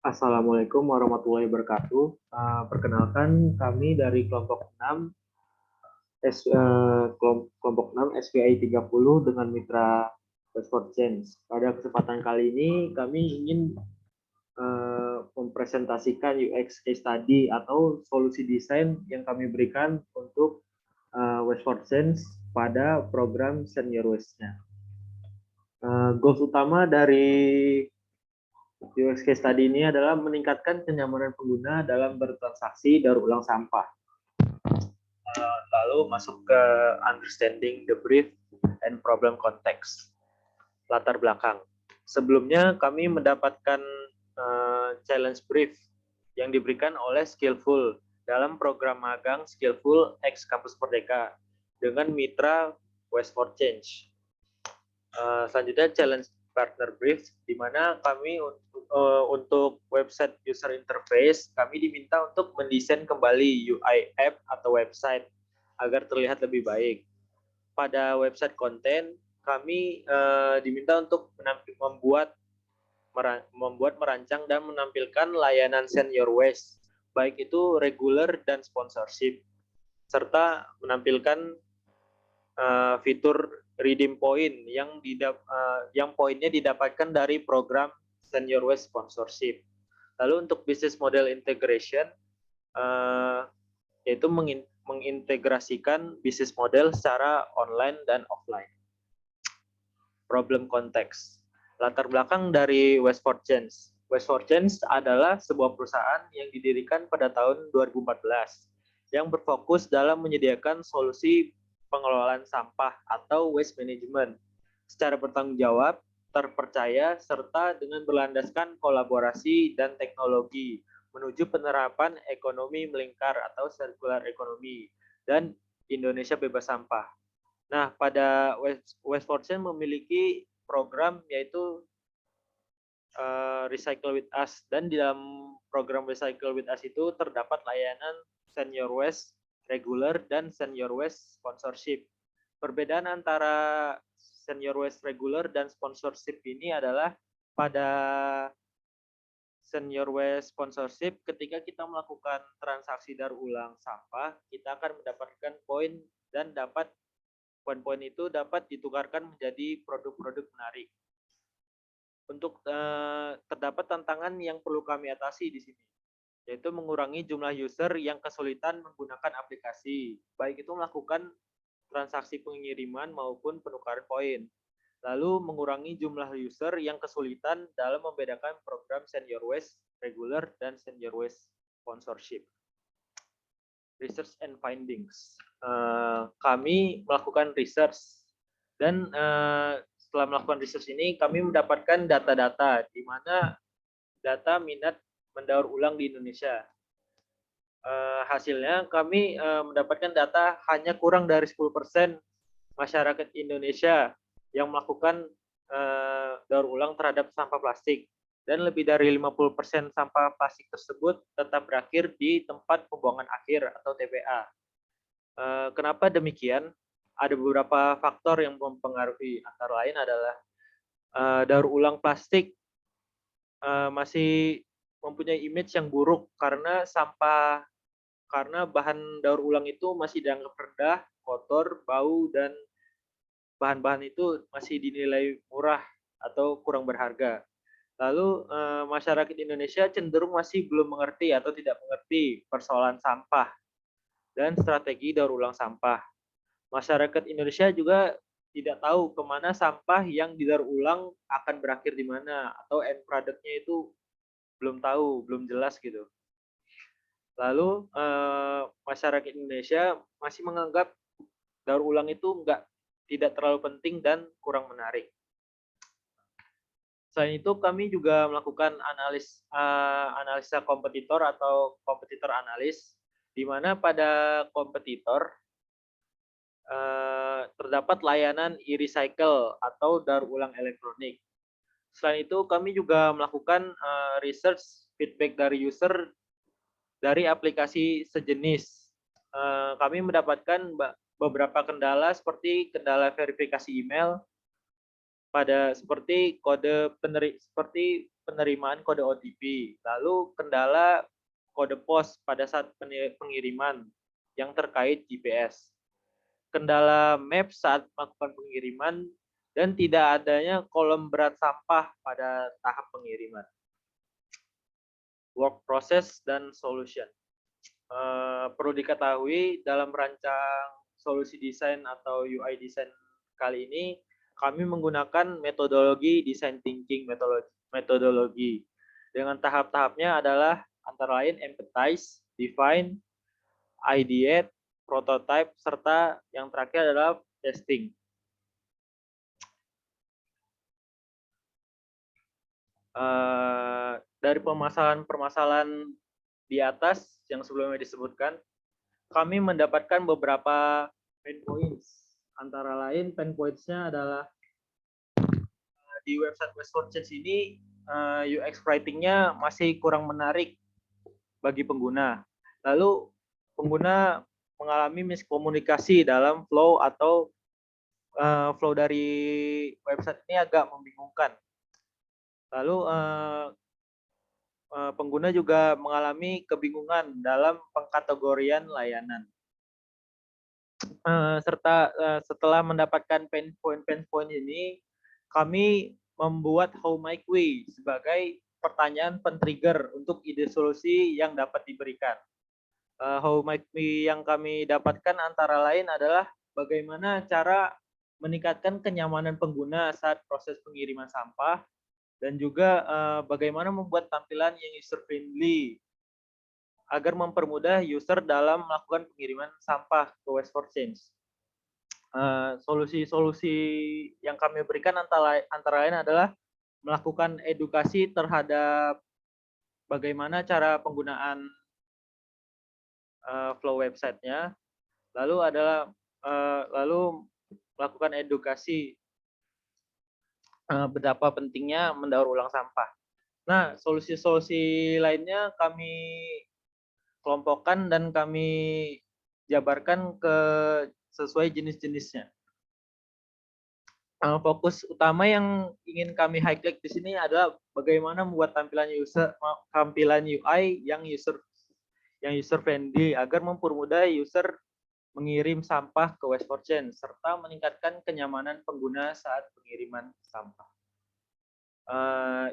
Assalamualaikum warahmatullahi wabarakatuh. Perkenalkan kami dari kelompok 6 kelompok 6 SPI 30 dengan mitra Westport Change. Pada kesempatan kali ini kami ingin mempresentasikan UX case study atau solusi desain yang kami berikan untuk Westport Change pada program Senior West-nya. Goals utama dari UX case study ini adalah meningkatkan kenyamanan pengguna dalam bertransaksi daur ulang sampah. Lalu masuk ke understanding the brief and problem context. Latar belakang. Sebelumnya kami mendapatkan challenge brief yang diberikan oleh Skillful dalam program magang Skillful X Kampus Merdeka dengan mitra Westport Change. Selanjutnya challenge partner brief, di mana kami untuk website user interface, kami diminta untuk mendesain kembali UI app atau website agar terlihat lebih baik. Pada website konten, kami diminta untuk membuat, merancang, dan menampilkan layanan Senior West, baik itu regular dan sponsorship, serta menampilkan fitur redeem point yang poinnya didapatkan dari program Senior West sponsorship. Lalu untuk business model integration, yaitu mengintegrasikan bisnis model secara online dan offline. Problem context. Latar belakang dari Westport Change. Westport Change adalah sebuah perusahaan yang didirikan pada tahun 2014 yang berfokus dalam menyediakan solusi pengelolaan sampah atau waste management secara bertanggung jawab, terpercaya, serta dengan berlandaskan kolaborasi dan teknologi menuju penerapan ekonomi melingkar atau circular economy dan Indonesia bebas sampah. Nah, pada Westport Change memiliki program yaitu Recycle with Us, dan di dalam program Recycle with Us itu terdapat layanan Senior West regular dan Senior West sponsorship. Perbedaan antara Senior West regular dan sponsorship ini adalah pada Senior West sponsorship, ketika kita melakukan transaksi daur ulang sampah, kita akan mendapatkan poin, dan poin-poin itu dapat ditukarkan menjadi produk-produk menarik. Untuk terdapat tantangan yang perlu kami atasi di sini, yaitu mengurangi jumlah user yang kesulitan menggunakan aplikasi, baik itu melakukan transaksi pengiriman maupun penukaran poin. Lalu mengurangi jumlah user yang kesulitan dalam membedakan program Senior West regular dan Senior West sponsorship. Research and findings. Kami melakukan research, dan setelah melakukan research ini kami mendapatkan data-data di mana data minat mendaur ulang di Indonesia. Hasilnya kami mendapatkan data hanya kurang dari 10% masyarakat Indonesia yang melakukan daur ulang terhadap sampah plastik, dan lebih dari 50% sampah plastik tersebut tetap berakhir di tempat pembuangan akhir atau TPA. Kenapa demikian? Ada beberapa faktor yang mempengaruhi, antara lain adalah daur ulang plastik masih mempunyai image yang buruk karena bahan daur ulang itu masih dianggap rendah, kotor, bau, dan bahan-bahan itu masih dinilai murah atau kurang berharga. Lalu masyarakat Indonesia cenderung masih belum mengerti atau tidak mengerti persoalan sampah dan strategi daur ulang sampah. Masyarakat Indonesia juga tidak tahu kemana sampah yang didaur ulang akan berakhir di mana, atau end product-nya itu belum tahu, belum jelas gitu. Lalu masyarakat Indonesia masih menganggap daur ulang itu tidak terlalu penting dan kurang menarik. Selain itu, kami juga melakukan analisa kompetitor atau kompetitor analis, di mana pada kompetitor terdapat layanan e-recycle atau daur ulang elektronik. Selain itu, kami juga melakukan research feedback dari user dari aplikasi sejenis. Kami mendapatkan beberapa kendala seperti kendala verifikasi email, seperti penerimaan kode OTP, lalu kendala kode pos pada saat pengiriman yang terkait GPS, kendala map saat melakukan pengiriman, dan tidak adanya kolom berat sampah pada tahap pengiriman. Work process dan solution. Perlu diketahui dalam merancang solusi desain atau UI desain kali ini, kami menggunakan metodologi design thinking metodologi. Dengan tahap-tahapnya adalah antara lain empathize, define, ideate, prototype, serta yang terakhir adalah testing. Dari permasalahan-permasalahan di atas yang sebelumnya disebutkan, kami mendapatkan beberapa pain points. Antara lain pain points-nya adalah di website Westward Change ini UX writing-nya masih kurang menarik bagi pengguna. Lalu pengguna mengalami miskomunikasi dalam flow atau flow dari website ini agak membingungkan. Lalu pengguna juga mengalami kebingungan dalam pengkategorian layanan. Serta setelah mendapatkan pain point ini, kami membuat how might we sebagai pertanyaan pen-trigger untuk ide solusi yang dapat diberikan. How might we yang kami dapatkan antara lain adalah bagaimana cara meningkatkan kenyamanan pengguna saat proses pengiriman sampah, dan juga bagaimana membuat tampilan yang user friendly agar mempermudah user dalam melakukan pengiriman sampah ke Westward Change. Solusi-solusi yang kami berikan antara lain adalah melakukan edukasi terhadap bagaimana cara penggunaan flow website-nya, lalu melakukan edukasi betapa pentingnya mendaur ulang sampah. Nah, solusi-solusi lainnya kami kelompokkan dan kami jabarkan ke sesuai jenis-jenisnya. Fokus utama yang ingin kami highlight di sini adalah bagaimana membuat tampilan UI yang user friendly agar mempermudah user mengirim sampah ke Westward Change serta meningkatkan kenyamanan pengguna saat pengiriman sampah.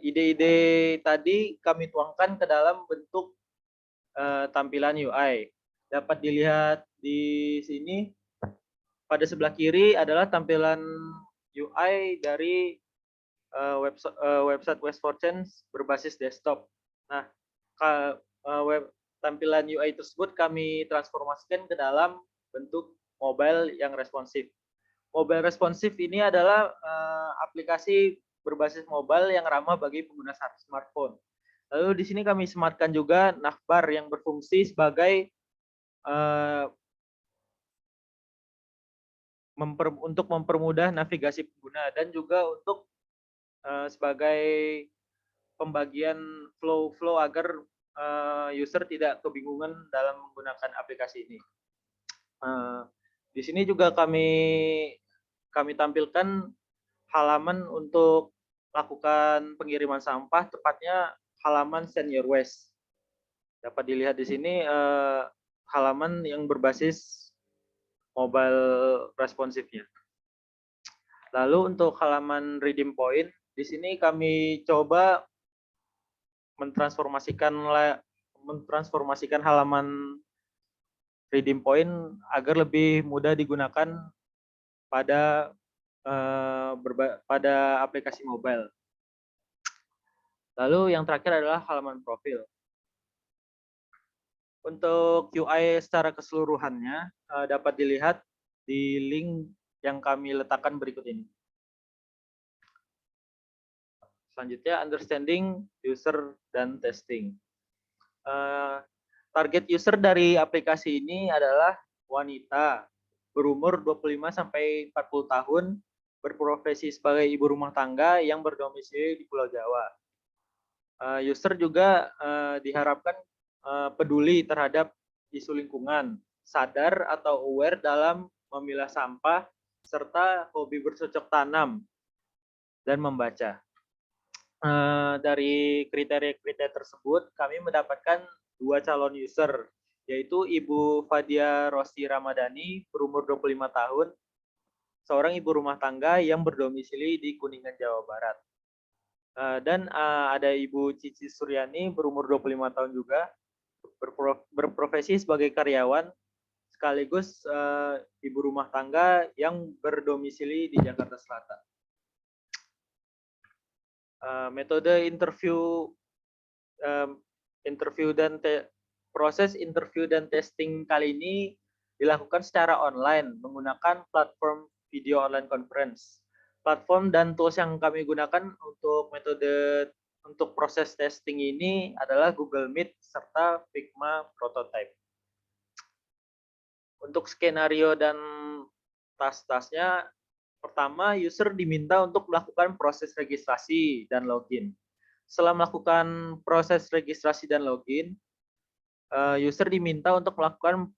Ide-ide tadi kami tuangkan ke dalam bentuk tampilan UI. Dapat dilihat di sini pada sebelah kiri adalah tampilan UI dari website Westward Change berbasis desktop. Nah, tampilan UI tersebut kami transformasikan ke dalam bentuk mobile yang responsif. Mobile responsif ini adalah aplikasi berbasis mobile yang ramah bagi pengguna smartphone. Lalu di sini kami sematkan juga navbar yang berfungsi sebagai untuk mempermudah navigasi pengguna dan juga untuk sebagai pembagian flow agar user tidak kebingungan dalam menggunakan aplikasi ini. Di sini juga kami tampilkan halaman untuk melakukan pengiriman sampah, tepatnya halaman Send Your Waste. Dapat dilihat di sini halaman yang berbasis mobile responsifnya. Lalu untuk halaman Redeem Point, di sini kami coba mentransformasikan halaman Redeem Point agar lebih mudah digunakan pada aplikasi mobile. Lalu yang terakhir adalah halaman profil. Untuk UI secara keseluruhannya dapat dilihat di link yang kami letakkan berikut ini. Selanjutnya, understanding user dan testing. Target user dari aplikasi ini adalah wanita berumur 25 sampai 40 tahun, berprofesi sebagai ibu rumah tangga yang berdomisili di Pulau Jawa. User juga diharapkan peduli terhadap isu lingkungan, sadar atau aware dalam memilah sampah, serta hobi bercocok tanam dan membaca. Dari kriteria-kriteria tersebut, kami mendapatkan 2 calon user, yaitu Ibu Fadia Rosti Ramadhani berumur 25 tahun, seorang ibu rumah tangga yang berdomisili di Kuningan, Jawa Barat. Dan ada Ibu Cici Suryani berumur 25 tahun juga, berprofesi sebagai karyawan sekaligus ibu rumah tangga yang berdomisili di Jakarta Selatan. Metode interview proses interview dan testing kali ini dilakukan secara online menggunakan platform video online conference. Platform dan tools yang kami gunakan untuk metode untuk proses testing ini adalah Google Meet serta Figma Prototype. Untuk skenario dan tas-tasnya, pertama user diminta untuk melakukan proses registrasi dan login. Setelah melakukan proses registrasi dan login, user diminta untuk melakukan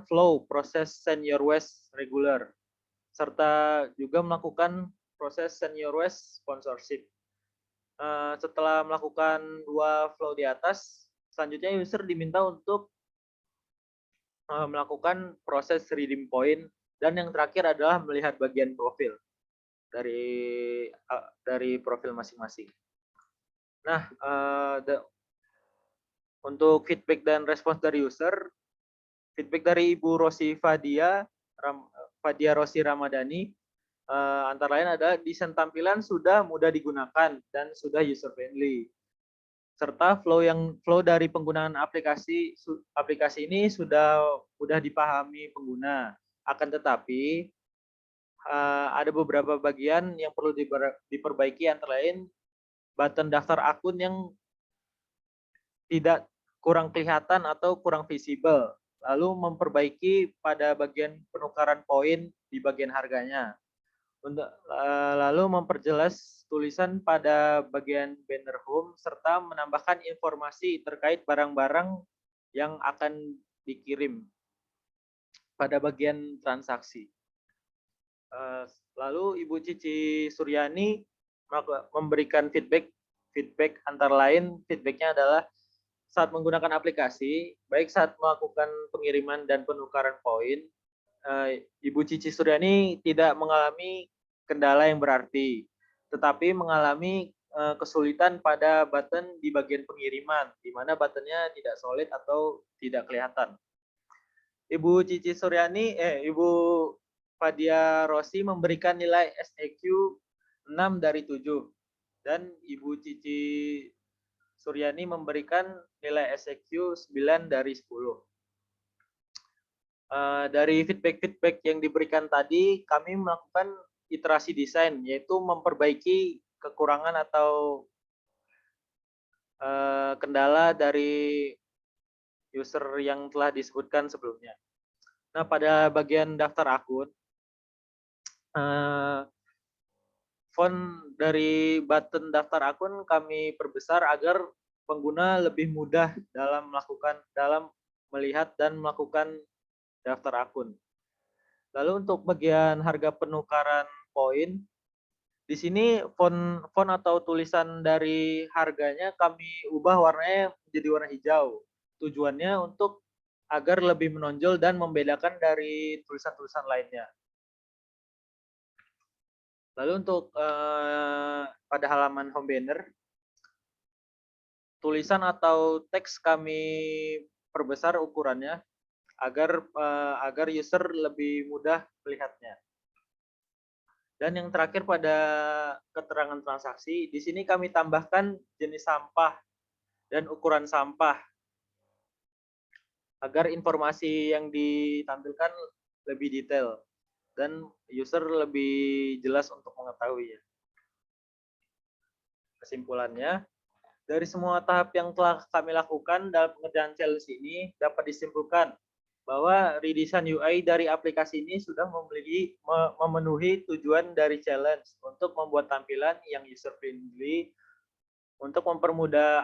flow proses send your request regular, serta juga melakukan proses send your request sponsorship. Setelah melakukan 2 flow di atas, selanjutnya user diminta untuk melakukan proses redeem point, dan yang terakhir adalah melihat bagian profil dari profil masing-masing. Nah, untuk feedback dan respons dari user, feedback dari Ibu Fadia Rosti Ramadhani antara lain adalah desain tampilan sudah mudah digunakan dan sudah user friendly, serta flow dari penggunaan aplikasi ini sudah mudah dipahami pengguna. Akan tetapi ada beberapa bagian yang perlu diperbaiki, antara lain button daftar akun yang tidak kurang kelihatan atau kurang visible, lalu memperbaiki pada bagian penukaran poin di bagian harganya. Lalu memperjelas tulisan pada bagian banner home serta menambahkan informasi terkait barang-barang yang akan dikirim pada bagian transaksi. Lalu Ibu Cici Suryani memberikan feedback antara lain feedbacknya adalah saat menggunakan aplikasi, baik saat melakukan pengiriman dan penukaran poin, Ibu Cici Suryani tidak mengalami kendala yang berarti, tetapi mengalami kesulitan pada button di bagian pengiriman, di mana buttonnya tidak solid atau tidak kelihatan. Ibu Cici Suryani, Ibu Fadia Rosti memberikan nilai SEQ 6 dari 7, dan Ibu Cici Suryani memberikan nilai SEQ 9 dari 10. Dari feedback yang diberikan tadi, kami melakukan iterasi desain, yaitu memperbaiki kekurangan atau kendala dari user yang telah disebutkan sebelumnya. Nah, pada bagian daftar akun, font dari button daftar akun kami perbesar agar pengguna lebih mudah dalam melihat dan melakukan daftar akun. Lalu untuk bagian harga penukaran poin, di sini font atau tulisan dari harganya kami ubah warnanya menjadi warna hijau. Tujuannya untuk agar lebih menonjol dan membedakan dari tulisan-tulisan lainnya. Lalu untuk pada halaman home banner, tulisan atau teks kami perbesar ukurannya agar user lebih mudah melihatnya. Dan yang terakhir pada keterangan transaksi, di sini kami tambahkan jenis sampah dan ukuran sampah agar informasi yang ditampilkan lebih detail dan user lebih jelas untuk mengetahui. Kesimpulannya, dari semua tahap yang telah kami lakukan dalam pengerjaan challenge ini dapat disimpulkan bahwa redesign UI dari aplikasi ini sudah memenuhi tujuan dari challenge untuk membuat tampilan yang user friendly untuk mempermudah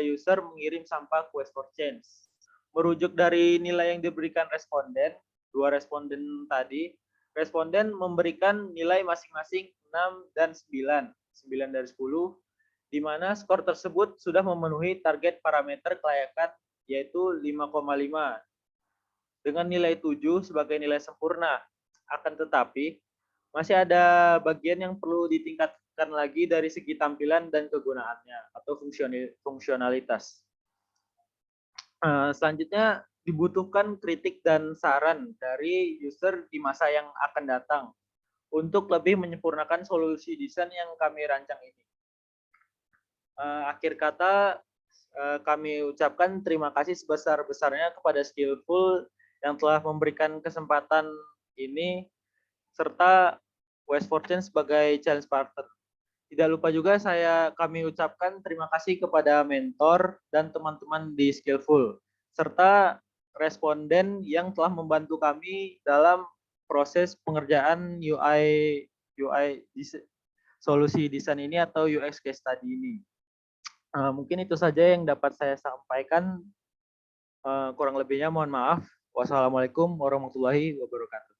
user mengirim sampah quest for change. Merujuk dari nilai yang diberikan responden, 2 responden tadi, responden memberikan nilai masing-masing 6 dan 9, 9 dari 10, di mana skor tersebut sudah memenuhi target parameter kelayakan yaitu 5,5 dengan nilai 7 sebagai nilai sempurna. Akan tetapi, masih ada bagian yang perlu ditingkatkan lagi dari segi tampilan dan kegunaannya atau fungsionalitas. Selanjutnya dibutuhkan kritik dan saran dari user di masa yang akan datang untuk lebih menyempurnakan solusi desain yang kami rancang ini. Akhir kata, kami ucapkan terima kasih sebesar-besarnya kepada Skillful yang telah memberikan kesempatan ini, serta West Fortune sebagai challenge partner. Tidak lupa juga kami ucapkan terima kasih kepada mentor dan teman-teman di Skillful, serta responden yang telah membantu kami dalam proses pengerjaan UI solusi desain ini atau UX case study ini. Mungkin itu saja yang dapat saya sampaikan. Kurang lebihnya mohon maaf. Wassalamualaikum warahmatullahi wabarakatuh.